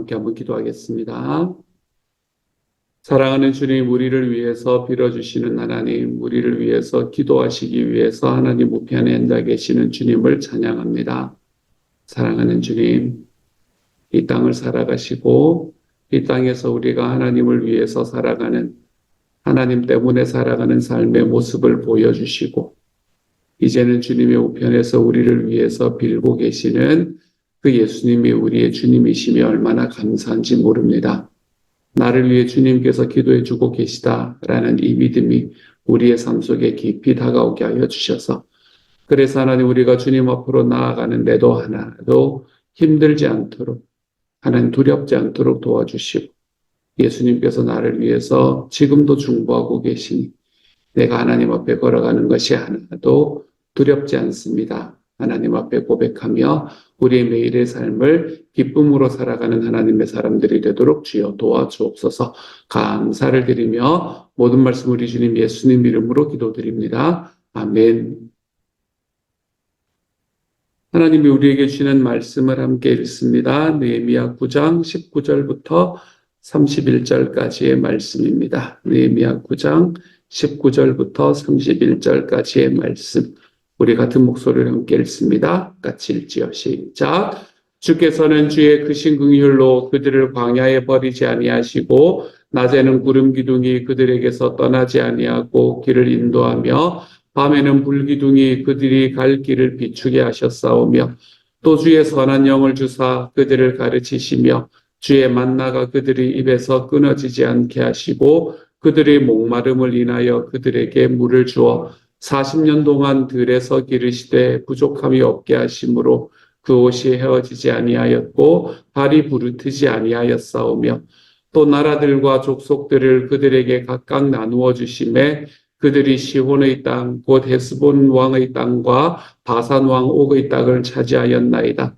함께 한번 기도하겠습니다. 사랑하는 주님, 우리를 위해서 빌어주시는 하나님, 우리를 위해서 기도하시기 위해서 하나님 우편에 앉아 계시는 주님을 찬양합니다. 사랑하는 주님, 이 땅을 살아가시고 이 땅에서 우리가 하나님을 위해서 살아가는, 하나님 때문에 살아가는 삶의 모습을 보여주시고 이제는 주님의 우편에서 우리를 위해서 빌고 계시는 그 예수님이 우리의 주님이시며 얼마나 감사한지 모릅니다. 나를 위해 주님께서 기도해 주고 계시다라는 이 믿음이 우리의 삶 속에 깊이 다가오게 하여 주셔서, 그래서 하나님 우리가 주님 앞으로 나아가는데도 하나도 힘들지 않도록, 하나님 두렵지 않도록 도와주시고, 예수님께서 나를 위해서 지금도 중보하고 계시니 내가 하나님 앞에 걸어가는 것이 하나도 두렵지 않습니다. 하나님 앞에 고백하며 우리의 매일의 삶을 기쁨으로 살아가는 하나님의 사람들이 되도록 주여 도와주옵소서. 감사를 드리며 모든 말씀 우리 주님 예수님 이름으로 기도드립니다. 아멘. 하나님이 우리에게 주시는 말씀을 함께 읽습니다. 느헤미야 9장 19절부터 31절까지의 말씀입니다. 느헤미야 9장 19절부터 31절까지의 말씀. 우리 같은 목소리를 함께 읽습니다. 같이 읽지요. 시작. 주께서는 주의 크신 긍휼로 그들을 광야에 버리지 아니하시고 낮에는 구름 기둥이 그들에게서 떠나지 아니하고 길을 인도하며 밤에는 불기둥이 그들이 갈 길을 비추게 하셨사오며 또 주의 선한 영을 주사 그들을 가르치시며 주의 만나가 그들의 입에서 끊어지지 않게 하시고 그들의 목마름을 인하여 그들에게 물을 주어 40년 동안 들에서 기르시되 부족함이 없게 하심으로 그 옷이 헤어지지 아니하였고 발이 부르트지 아니하였사오며 또 나라들과 족속들을 그들에게 각각 나누어 주심에 그들이 시혼의 땅 곧 헤스본 왕의 땅과 바산 왕 옥의 땅을 차지하였나이다.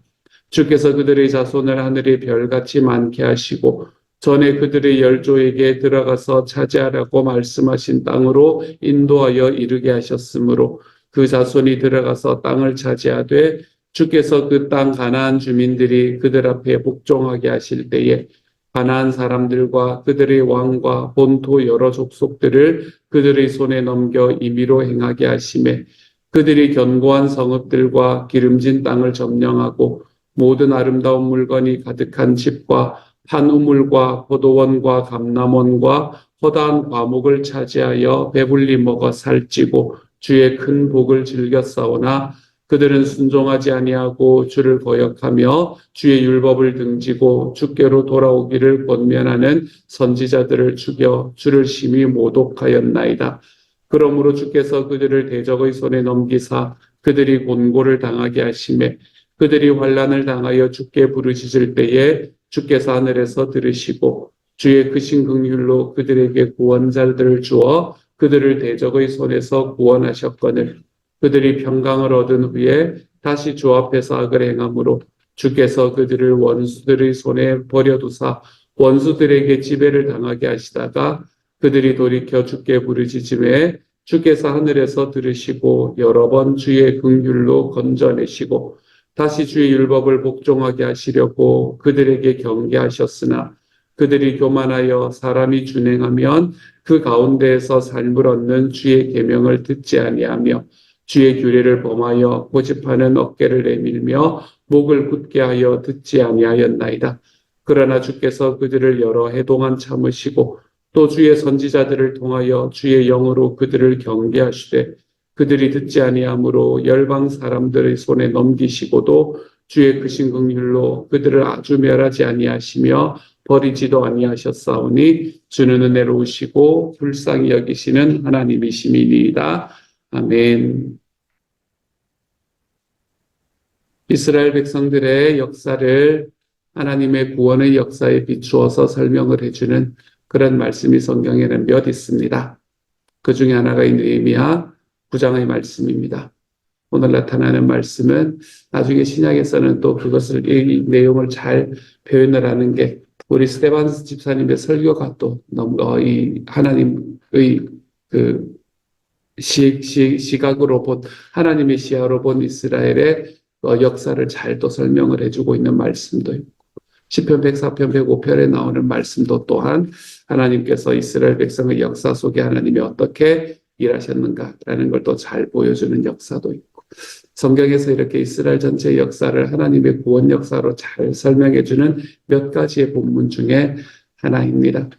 주께서 그들의 자손을 하늘의 별같이 많게 하시고 전에 그들의 열조에게 들어가서 차지하라고 말씀하신 땅으로 인도하여 이르게 하셨으므로 그 자손이 들어가서 땅을 차지하되 주께서 그 땅 가나안 주민들이 그들 앞에 복종하게 하실 때에 가나안 사람들과 그들의 왕과 본토 여러 족속들을 그들의 손에 넘겨 임의로 행하게 하시매 그들이 견고한 성읍들과 기름진 땅을 점령하고 모든 아름다운 물건이 가득한 집과 한 우물과 포도원과 감람원과 허다한 과목을 차지하여 배불리 먹어 살찌고 주의 큰 복을 즐겼사오나 그들은 순종하지 아니하고 주를 거역하며 주의 율법을 등지고 주께로 돌아오기를 권면하는 선지자들을 죽여 주를 심히 모독하였나이다. 그러므로 주께서 그들을 대적의 손에 넘기사 그들이 곤고를 당하게 하시매 그들이 환난을 당하여 주께 부르짖을 때에 주께서 하늘에서 들으시고 주의 크신 긍휼로 그들에게 구원자들을 주어 그들을 대적의 손에서 구원하셨거늘 그들이 평강을 얻은 후에 다시 주 앞에서 악을 행함으로 주께서 그들을 원수들의 손에 버려두사 원수들에게 지배를 당하게 하시다가 그들이 돌이켜 주께 부르짖음에 주께서 하늘에서 들으시고 여러 번 주의 긍휼로 건져내시고 다시 주의 율법을 복종하게 하시려고 그들에게 경계하셨으나 그들이 교만하여 사람이 준행하면 그 가운데에서 삶을 얻는 주의 계명을 듣지 아니하며 주의 규례를 범하여 고집하는 어깨를 내밀며 목을 굳게 하여 듣지 아니하였나이다. 그러나 주께서 그들을 여러 해 동안 참으시고 또 주의 선지자들을 통하여 주의 영으로 그들을 경계하시되 그들이 듣지 아니하므로 열방 사람들의 손에 넘기시고도 주의 크신 긍휼로 그들을 아주 멸하지 아니하시며 버리지도 아니하셨사오니 주는 은혜로우시고 불쌍히 여기시는 하나님이심이니이다. 아멘. 이스라엘 백성들의 역사를 하나님의 구원의 역사에 비추어서 설명을 해주는 그런 말씀이 성경에는 몇 있습니다. 그 중에 하나가 이 느헤미야 9장의 말씀입니다. 오늘 나타나는 말씀은 나중에 신약에서는 또 그것을 이 내용을 잘 표현을 하는 게 우리 스테반스 집사님의 설교가 또 너무 이 하나님의 그 시각으로 본 하나님의 시야로 본 이스라엘의 역사를 잘 또 설명을 해주고 있는 말씀도 있고 시편 104편, 105편에 나오는 말씀도 또한 하나님께서 이스라엘 백성의 역사 속에 하나님이 어떻게 일하셨는가라는 걸 또 잘 보여주는 역사도 있고, 성경에서 이렇게 이스라엘 전체의 역사를 하나님의 구원 역사로 잘 설명해주는 몇 가지의 본문 중에 하나입니다.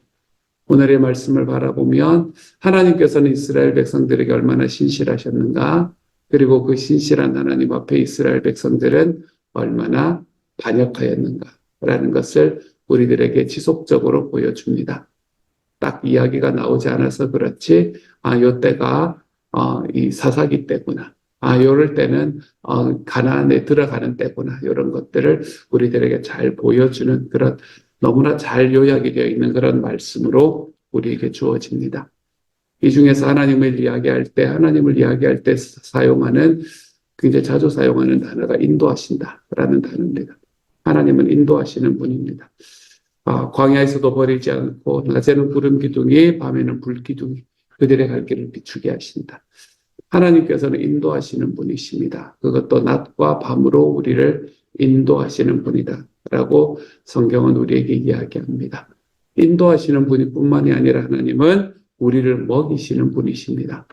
오늘의 말씀을 바라보면 하나님께서는 이스라엘 백성들에게 얼마나 신실하셨는가, 그리고 그 신실한 하나님 앞에 이스라엘 백성들은 얼마나 반역하였는가라는 것을 우리들에게 지속적으로 보여줍니다. 딱 이야기가 나오지 않아서 그렇지, 요 때가 이 사사기 때구나, 요럴 때는 가나안에 들어가는 때구나, 이런 것들을 우리들에게 잘 보여주는 그런, 너무나 잘 요약이 되어 있는 그런 말씀으로 우리에게 주어집니다. 이 중에서 하나님을 이야기할 때 사용하는, 굉장히 자주 사용하는 단어가 인도하신다라는 단어입니다. 하나님은 인도하시는 분입니다. 광야에서도 버리지 않고 낮에는 구름 기둥이, 밤에는 불 기둥이 그들의 갈 길을 비추게 하신다. 하나님께서는 인도하시는 분이십니다. 그것도 낮과 밤으로 우리를 인도하시는 분이다 라고 성경은 우리에게 이야기합니다. 인도하시는 분뿐만이 아니라 하나님은 우리를 먹이시는 분이십니다.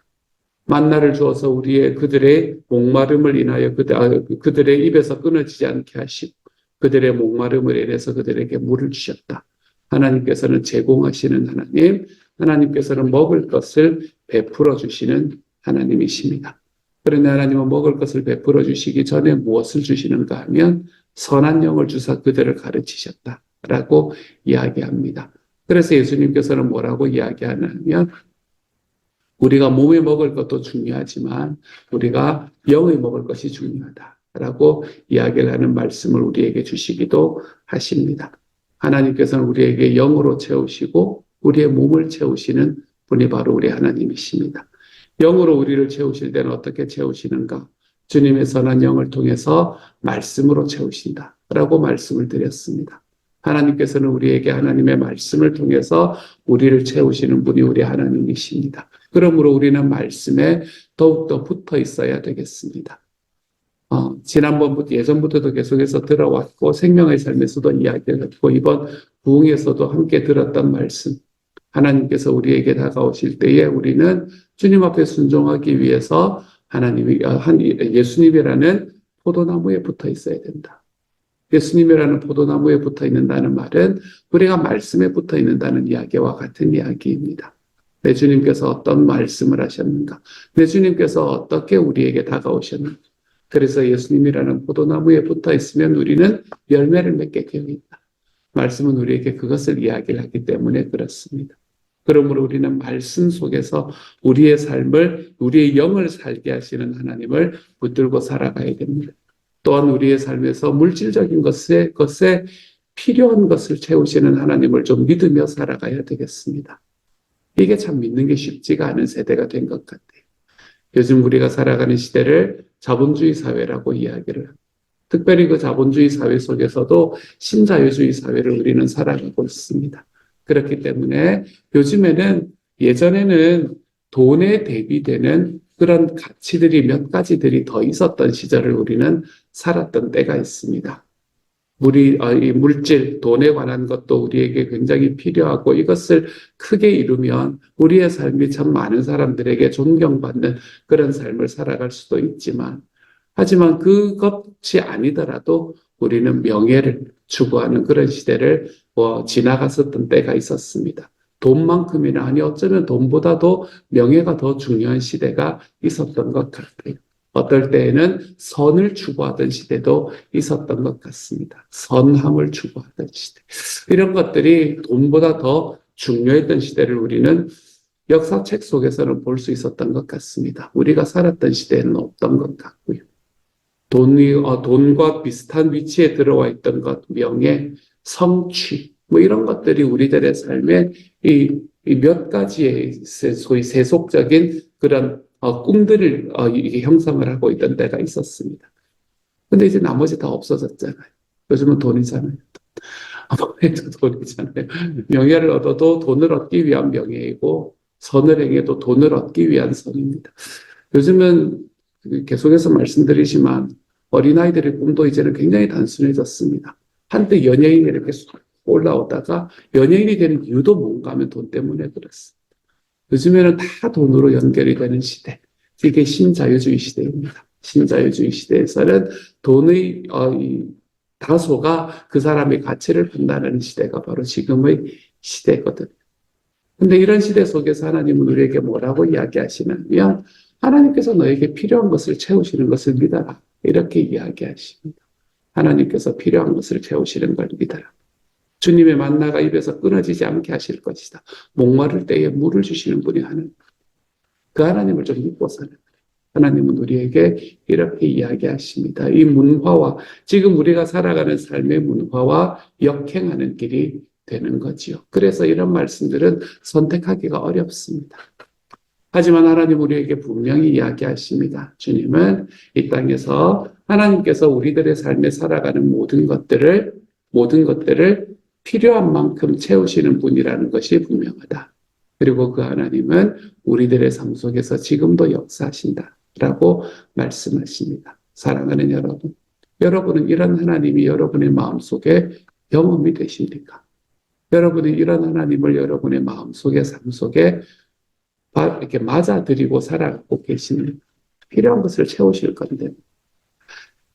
만나를 주어서 그들의 목마름을 인하여 그들의 입에서 끊어지지 않게 하시고, 그들의 목마름을 인해서 그들에게 물을 주셨다. 하나님께서는 제공하시는 하나님, 하나님께서는 먹을 것을 베풀어 주시는 하나님이십니다. 그런데 하나님은 먹을 것을 베풀어 주시기 전에 무엇을 주시는가 하면 선한 영을 주사 그들을 가르치셨다라고 이야기합니다. 그래서 예수님께서는 뭐라고 이야기하냐면, 우리가 몸에 먹을 것도 중요하지만 우리가 영의 먹을 것이 중요하다라고 이야기를 하는 말씀을 우리에게 주시기도 하십니다. 하나님께서는 우리에게 영으로 채우시고 우리의 몸을 채우시는 분이 바로 우리 하나님이십니다. 영으로 우리를 채우실 때는 어떻게 채우시는가? 주님의 선한 영을 통해서 말씀으로 채우신다라고 말씀을 드렸습니다. 하나님께서는 우리에게 하나님의 말씀을 통해서 우리를 채우시는 분이 우리 하나님이십니다. 그러므로 우리는 말씀에 더욱더 붙어 있어야 되겠습니다. 지난번부터, 예전부터도 계속해서 들어왔고, 생명의 삶에서도 이야기를 했고, 이번 부흥에서도 함께 들었던 말씀. 하나님께서 우리에게 다가오실 때에 우리는 주님 앞에 순종하기 위해서 예수님이라는 포도나무에 붙어 있어야 된다. 예수님이라는 포도나무에 붙어 있는다는 말은 우리가 말씀에 붙어 있는다는 이야기와 같은 이야기입니다. 내 주님께서 어떤 말씀을 하셨는가? 내 주님께서 어떻게 우리에게 다가오셨는가? 그래서 예수님이라는 포도나무에 붙어 있으면 우리는 열매를 맺게 되어 있다. 말씀은 우리에게 그것을 이야기를 하기 때문에 그렇습니다. 그러므로 우리는 말씀 속에서 우리의 삶을, 우리의 영을 살게 하시는 하나님을 붙들고 살아가야 됩니다. 또한 우리의 삶에서 물질적인 것에 필요한 것을 채우시는 하나님을 좀 믿으며 살아가야 되겠습니다. 이게 참 믿는 게 쉽지가 않은 세대가 된 것 같아요. 요즘 우리가 살아가는 시대를 자본주의 사회라고 이야기를 합니다. 특별히 그 자본주의 사회 속에서도 신자유주의 사회를 우리는 살아가고 있습니다. 그렇기 때문에 요즘에는, 예전에는 돈에 대비되는 그런 가치들이 몇 가지들이 더 있었던 시절을 우리는 살았던 때가 있습니다. 이 물질, 돈에 관한 것도 우리에게 굉장히 필요하고, 이것을 크게 이루면 우리의 삶이 참 많은 사람들에게 존경받는 그런 삶을 살아갈 수도 있지만, 하지만 그것이 아니더라도 우리는 명예를 추구하는 그런 시대를 지나갔었던 때가 있었습니다. 돈만큼이나, 아니 어쩌면 돈보다도 명예가 더 중요한 시대가 있었던 것 같아요. 어떨 때에는 선을 추구하던 시대도 있었던 것 같습니다. 선함을 추구하던 시대. 이런 것들이 돈보다 더 중요했던 시대를 우리는 역사책 속에서는 볼 수 있었던 것 같습니다. 우리가 살았던 시대에는 없던 것 같고요. 돈과 비슷한 위치에 들어와 있던 것, 명예, 성취, 이런 것들이 우리들의 삶에 이 몇 가지의 소위 세속적인 그런 꿈들을 이게 형성을 하고 있던 때가 있었습니다. 근데 이제 나머지 다 없어졌잖아요. 요즘은 돈이잖아요. 아무래도 돈이잖아요. 명예를 얻어도 돈을 얻기 위한 명예이고, 선을 행해도 돈을 얻기 위한 선입니다. 요즘은 계속해서 말씀드리지만 어린아이들의 꿈도 이제는 굉장히 단순해졌습니다. 한때 연예인이 이렇게 쑥 올라오다가 연예인이 되는 이유도 뭔가 하면 돈 때문에 그렇습니다. 요즘에는 다 돈으로 연결이 되는 시대. 이게 신자유주의 시대입니다. 신자유주의 시대에서는 돈의 다소가 그 사람의 가치를 판단하는 시대가 바로 지금의 시대거든요. 근데 이런 시대 속에서 하나님은 우리에게 뭐라고 이야기하시냐면 하나님께서 너에게 필요한 것을 채우시는 것을 믿어라. 이렇게 이야기하십니다. 하나님께서 필요한 것을 채우시는 걸 믿어라. 주님의 만나가 입에서 끊어지지 않게 하실 것이다. 목마를 때에 물을 주시는 분이 하나님. 그 하나님을 좀 믿고서는 하나님은 우리에게 이렇게 이야기하십니다. 이 문화와 지금 우리가 살아가는 삶의 문화와 역행하는 길이 되는 거지요. 그래서 이런 말씀들은 선택하기가 어렵습니다. 하지만 하나님 우리에게 분명히 이야기하십니다. 주님은 이 땅에서 하나님께서 우리들의 삶에 살아가는 모든 것들을 필요한 만큼 채우시는 분이라는 것이 분명하다. 그리고 그 하나님은 우리들의 삶 속에서 지금도 역사하신다라고 말씀하십니다. 사랑하는 여러분, 여러분은 이런 하나님이 여러분의 마음속에 경험이 되십니까? 여러분이 이런 하나님을 여러분의 마음속에 삶 속에 이렇게 맞아들이고 살아가고 계시는 필요한 것을 채우실 건데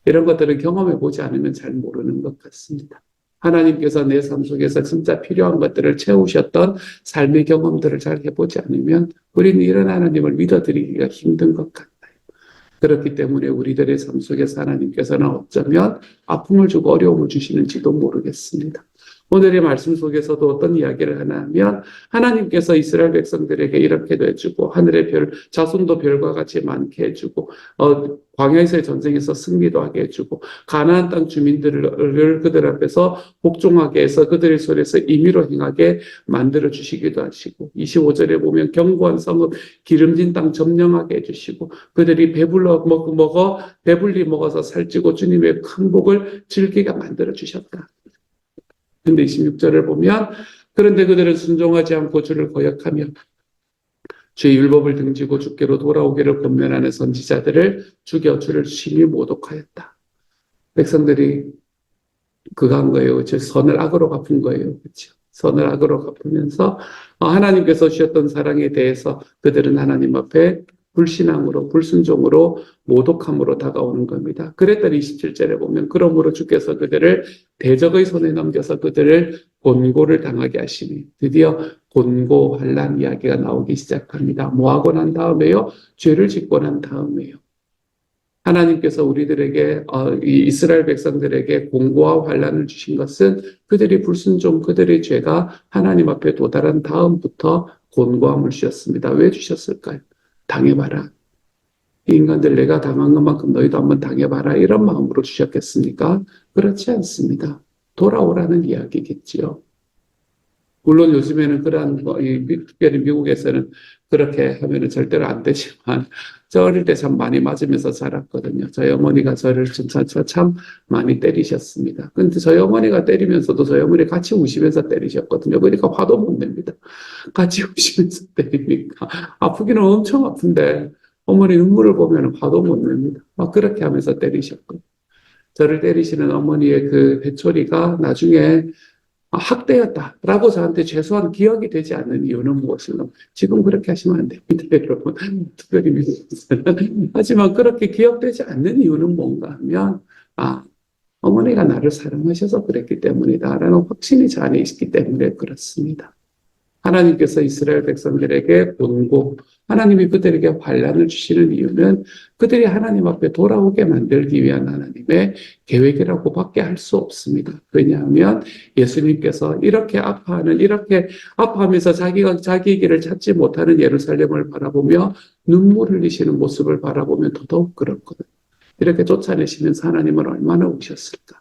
이런 것들은 경험해 보지 않으면 잘 모르는 것 같습니다. 하나님께서 내 삶 속에서 진짜 필요한 것들을 채우셨던 삶의 경험들을 잘 해보지 않으면 우리는 이런 하나님을 믿어드리기가 힘든 것 같아요. 그렇기 때문에 우리들의 삶 속에서 하나님께서는 어쩌면 아픔을 주고 어려움을 주시는지도 모르겠습니다. 오늘의 말씀 속에서도 어떤 이야기를 하나 하면 하나님께서 이스라엘 백성들에게 이렇게도 해주고 하늘의 별, 자손도 별과 같이 많게 해주고 광야에서의 전쟁에서 승리도 하게 해주고 가나안 땅 주민들을 그들 앞에서 복종하게 해서 그들의 손에서 임의로 행하게 만들어 주시기도 하시고 25절에 보면 견고한 성읍 기름진 땅 점령하게 해주시고 그들이 배불리 먹어서 살찌고 주님의 큰 복을 즐기게 만들어 주셨다. 근데 26절을 보면 그런데 그들은 순종하지 않고 주를 거역하며 주의 율법을 등지고 주께로 돌아오기를 권면하는 선지자들을 죽여 주를 심히 모독하였다. 백성들이 그거 한 거예요. 즉 선을 악으로 갚은 거예요. 그렇죠? 선을 악으로 갚으면서 하나님께서 주셨던 사랑에 대해서 그들은 하나님 앞에 불신앙으로 불순종으로 모독함으로 다가오는 겁니다. 그랬더니 27절에 보면 그러므로 주께서 그들을 대적의 손에 넘겨서 그들을 곤고를 당하게 하시니 드디어 곤고 환난 이야기가 나오기 시작합니다. 뭐하고 난 다음에요? 죄를 짓고 난 다음에요. 하나님께서 우리들에게 이 이스라엘 백성들에게 공고와 환난을 주신 것은 그들이 불순종, 그들의 죄가 하나님 앞에 도달한 다음부터 곤고함을 주셨습니다. 왜 주셨을까요? 당해봐라. 이 인간들 내가 당한 것만큼 너희도 한번 당해봐라. 이런 마음으로 주셨겠습니까? 그렇지 않습니다. 돌아오라는 이야기겠지요. 물론 요즘에는 그러한 특별히 미국에서는 그렇게 하면은 절대로 안 되지만 저 어릴 때 참 많이 맞으면서 자랐거든요. 저희 어머니가 저를 참 많이 때리셨습니다. 근데 저희 어머니가 때리면서도 저희 어머니 같이 우시면서 때리셨거든요. 그러니까 화도 못 냅니다. 같이 우시면서 때리니까 아프기는 엄청 아픈데 어머니 눈물을 보면 화도 못 냅니다. 막 그렇게 하면서 때리셨거든요. 저를 때리시는 어머니의 그 회초리가 나중에 학대였다라고 저한테 최소한 기억이 되지 않는 이유는 무엇일까? 지금 그렇게 하시면 안 됩니다, 여러분. 특별히 미국에서는. 하지만 그렇게 기억되지 않는 이유는 뭔가 하면, 어머니가 나를 사랑하셔서 그랬기 때문이다라는 확신이 저 안에 있기 때문에 그렇습니다. 하나님께서 이스라엘 백성들에게 본고 하나님이 그들에게 환난을 주시는 이유는 그들이 하나님 앞에 돌아오게 만들기 위한 하나님의 계획이라고 밖에 할 수 없습니다. 왜냐하면 예수님께서 이렇게 아파하면서 자기가 자기 길을 찾지 못하는 예루살렘을 바라보며 눈물 흘리시는 모습을 바라보면 더더욱 그렇거든요. 이렇게 쫓아내시면서 하나님은 얼마나 우셨을까?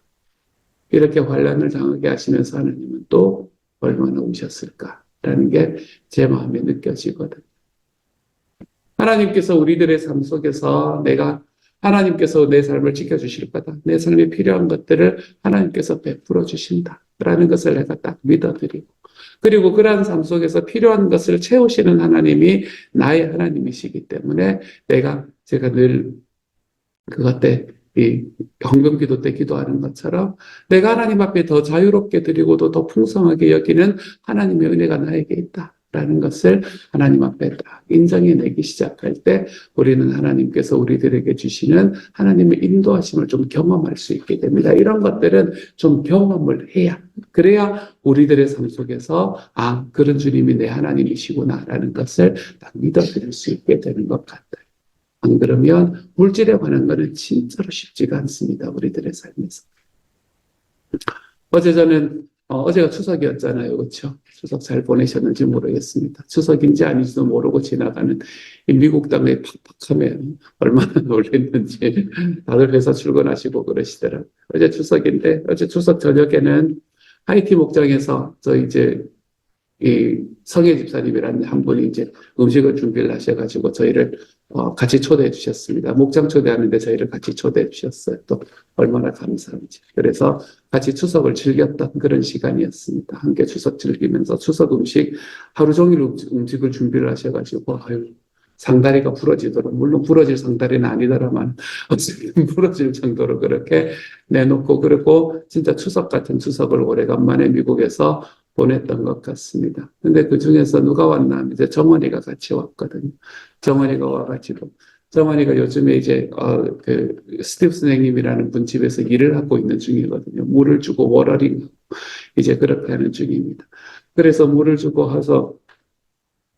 이렇게 환난을 당하게 하시면서 하나님은 또 얼마나 우셨을까? 라는 게 제 마음에 느껴지거든요. 하나님께서 우리들의 삶 속에서 하나님께서 내 삶을 지켜주실 거다. 내 삶에 필요한 것들을 하나님께서 베풀어 주신다라는 것을 내가 딱 믿어드리고 그리고 그러한 삶 속에서 필요한 것을 채우시는 하나님이 나의 하나님이시기 때문에 제가 늘 그것 때 이 헌금기도 때 기도하는 것처럼 내가 하나님 앞에 더 자유롭게 드리고도 더 풍성하게 여기는 하나님의 은혜가 나에게 있다라는 것을 하나님 앞에 딱 인정해내기 시작할 때 우리는 하나님께서 우리들에게 주시는 하나님의 인도하심을 좀 경험할 수 있게 됩니다. 이런 것들은 좀 경험을 해야, 그래야 우리들의 삶 속에서 아, 그런 주님이 내 하나님이시구나라는 것을 딱 믿어드릴 수 있게 되는 것 같아요. 안 그러면 물질에 관한 거는 진짜로 쉽지가 않습니다. 우리들의 삶에서. 어제 저는 어제가 추석이었잖아요. 그렇죠? 추석 잘 보내셨는지 모르겠습니다. 추석인지 아닌지도 모르고 지나가는 이 미국 땅의 팍팍함에 얼마나 놀랐는지 다들 회사 출근하시고 그러시더라고요. 어제 추석인데 어제 추석 저녁에는 하이티 목장에서 저 이제 이 성혜 집사님이라는 한 분이 이제 음식을 준비를 하셔가지고 저희를 같이 초대해 주셨습니다. 목장 초대하는데 저희를 같이 초대해 주셨어요. 또 얼마나 감사한지. 그래서 같이 추석을 즐겼던 그런 시간이었습니다. 함께 추석 즐기면서 추석 음식 하루 종일 음식을 준비를 하셔가지고 아유, 상다리가 부러지도록, 물론 부러질 상다리는 아니더라만 어쨌든 부러질 정도로 그렇게 내놓고, 그리고 진짜 추석 같은 추석을 오래간만에 미국에서 보냈던 것 같습니다. 근데 그 중에서 누가 왔나 하면 이제 정원이가 같이 왔거든요. 정원이가 와가지고, 정원이가 요즘에 이제, 스티브 선생님이라는 분 집에서 일을 하고 있는 중이거든요. 물을 주고 워러링, 이제 그렇게 하는 중입니다. 그래서 물을 주고 해서,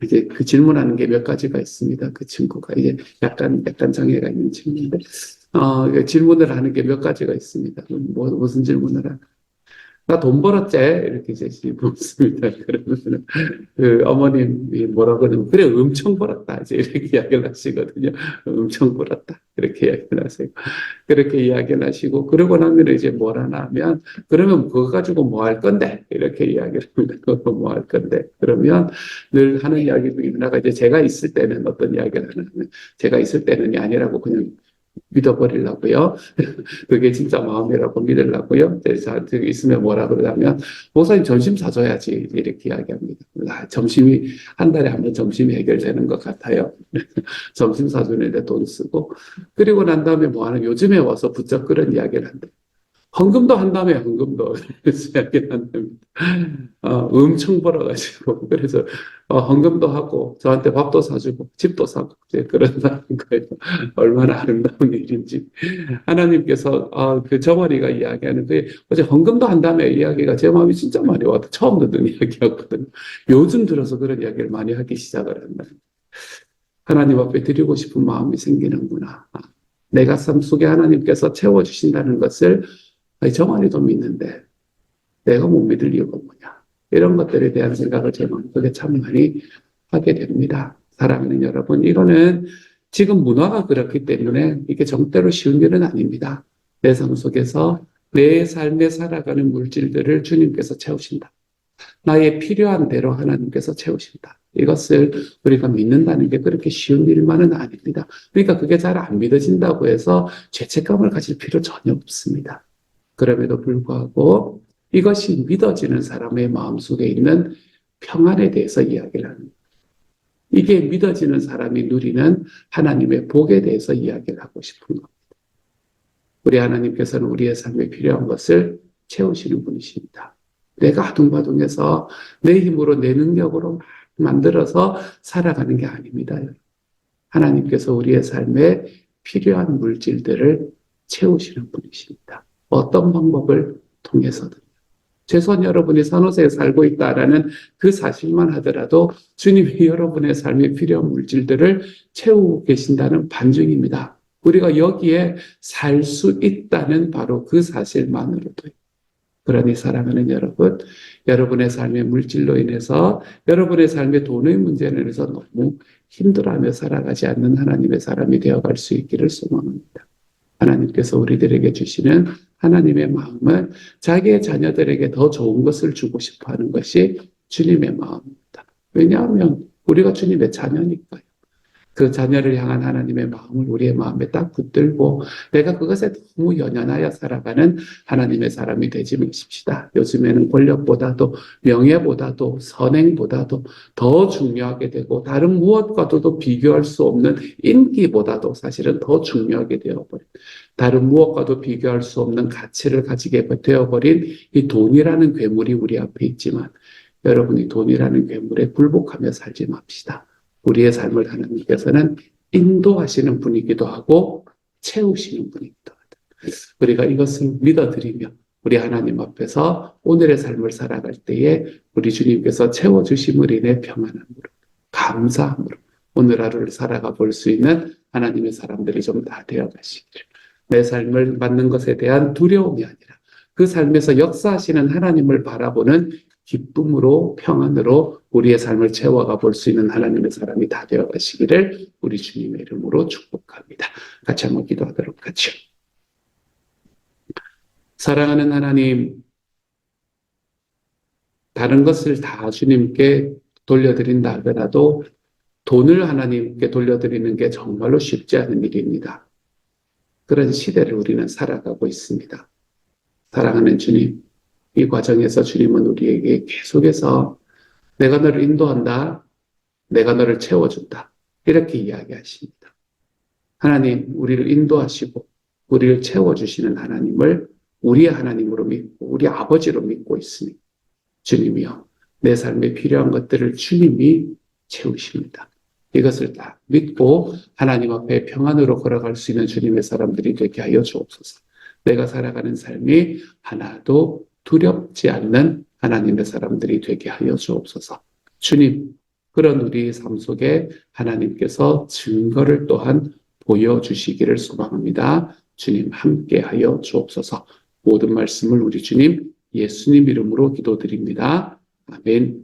이제 그 질문하는 게 몇 가지가 있습니다. 그 친구가 이제 약간 장애가 있는 친구인데, 질문을 하는 게 몇 가지가 있습니다. 무슨 질문을 할까? 나 돈 벌었지? 이렇게 이제 묻습니다. 그러면 그 어머님이 뭐라고 그러면, 그래, 엄청 벌었다. 이제 이렇게 이야기를 하시거든요. 엄청 벌었다. 그렇게 이야기를 하세요. 그렇게 이야기를 하시고, 그러고 나면 이제 뭘 하나 하면, 그러면 그거 가지고 뭐 할 건데? 이렇게 이야기를 합니다. 그거 뭐 할 건데? 그러면 늘 하는 이야기 중에 하나가 이제 제가 있을 때는 어떤 이야기를 하냐면, 제가 있을 때는이 아니라고 그냥 믿어버리려고요. 그게 진짜 마음이라고 믿으려고요. 저한테 있으면 뭐라 그러냐면, 목사님 점심 사줘야지. 이렇게 이야기합니다. 점심이, 한 달에 한 번 점심이 해결되는 것 같아요. 점심 사주는데 돈 쓰고. 그리고 난 다음에 뭐 하는, 요즘에 와서 부쩍 그런 이야기를 한다. 헌금도 한다며, 헌금도. 그래서 이야기를 한답니다. 엄청 벌어가지고. 그래서, 헌금도 하고, 저한테 밥도 사주고, 집도 사고, 이제 그런다는 거예요. 얼마나 아름다운 일인지. 하나님께서, 그 정원이가 이야기하는 그, 어제 헌금도 한다며 이야기가 제 마음이 진짜 많이 와서 처음 듣는 이야기였거든요. 요즘 들어서 그런 이야기를 많이 하기 시작을 한다. 하나님 앞에 드리고 싶은 마음이 생기는구나. 내가 삶 속에 하나님께서 채워주신다는 것을 정환이도 믿는데 내가 못 믿을 이유가 뭐냐. 이런 것들에 대한 생각을 제 마음속에 참 많이 하게 됩니다. 사랑하는 여러분, 이거는 지금 문화가 그렇기 때문에 이게 절대로 쉬운 일은 아닙니다. 내 삶 속에서 내 삶에 살아가는 물질들을 주님께서 채우신다. 나의 필요한 대로 하나님께서 채우신다. 이것을 우리가 믿는다는 게 그렇게 쉬운 일만은 아닙니다. 그러니까 그게 잘 안 믿어진다고 해서 죄책감을 가질 필요 전혀 없습니다. 그럼에도 불구하고 이것이 믿어지는 사람의 마음속에 있는 평안에 대해서 이야기를 합니다. 이게 믿어지는 사람이 누리는 하나님의 복에 대해서 이야기를 하고 싶은 겁니다. 우리 하나님께서는 우리의 삶에 필요한 것을 채우시는 분이십니다. 내가 아둥바둥해서 내 힘으로 내 능력으로 만들어서 살아가는 게 아닙니다. 하나님께서 우리의 삶에 필요한 물질들을 채우시는 분이십니다. 어떤 방법을 통해서든. 최소한 여러분이 산호세에 살고 있다라는 그 사실만 하더라도 주님이 여러분의 삶에 필요한 물질들을 채우고 계신다는 반증입니다. 우리가 여기에 살 수 있다는 바로 그 사실만으로도. 그러니 사랑하는 여러분, 여러분의 삶의 물질로 인해서, 여러분의 삶의 돈의 문제로 인해서 너무 힘들어하며 살아가지 않는 하나님의 사람이 되어갈 수 있기를 소망합니다. 하나님께서 우리들에게 주시는 하나님의 마음은 자기의 자녀들에게 더 좋은 것을 주고 싶어 하는 것이 주님의 마음입니다. 왜냐하면 우리가 주님의 자녀니까요. 그 자녀를 향한 하나님의 마음을 우리의 마음에 딱 붙들고 내가 그것에 너무 연연하여 살아가는 하나님의 사람이 되지 마십시다. 요즘에는 권력보다도 명예보다도 선행보다도 더 중요하게 되고 다른 무엇과도 비교할 수 없는 인기보다도 사실은 더 중요하게 되어버린, 다른 무엇과도 비교할 수 없는 가치를 가지게 되어버린 이 돈이라는 괴물이 우리 앞에 있지만 여러분이 돈이라는 괴물에 굴복하며 살지 맙시다. 우리의 삶을 하나님께서는 인도하시는 분이기도 하고 채우시는 분이기도 하다. 우리가 이것을 믿어드리며 우리 하나님 앞에서 오늘의 삶을 살아갈 때에 우리 주님께서 채워주심을 인해 평안함으로 감사함으로 오늘 하루를 살아가 볼 수 있는 하나님의 사람들이 좀 다 되어가시기를, 내 삶을 맞는 것에 대한 두려움이 아니라 그 삶에서 역사하시는 하나님을 바라보는 기쁨으로 평안으로 우리의 삶을 채워가 볼 수 있는 하나님의 사람이 다 되어 가시기를 우리 주님의 이름으로 축복합니다. 같이 한번 기도하도록 하죠. 사랑하는 하나님, 다른 것을 다 주님께 돌려드린다 하더라도 돈을 하나님께 돌려드리는 게 정말로 쉽지 않은 일입니다. 그런 시대를 우리는 살아가고 있습니다. 사랑하는 주님, 이 과정에서 주님은 우리에게 계속해서 내가 너를 인도한다, 내가 너를 채워준다, 이렇게 이야기하십니다. 하나님, 우리를 인도하시고 우리를 채워주시는 하나님을 우리의 하나님으로 믿고 우리 아버지로 믿고 있으니 주님이여, 내 삶에 필요한 것들을 주님이 채우십니다. 이것을 다 믿고 하나님 앞에 평안으로 걸어갈 수 있는 주님의 사람들이 되게 하여 주옵소서. 내가 살아가는 삶이 하나도 두렵지 않는 하나님의 사람들이 되게 하여 주옵소서. 주님, 그런 우리의 삶 속에 하나님께서 증거를 또한 보여주시기를 소망합니다. 주님 함께 하여 주옵소서. 모든 말씀을 우리 주님 예수님 이름으로 기도드립니다. 아멘.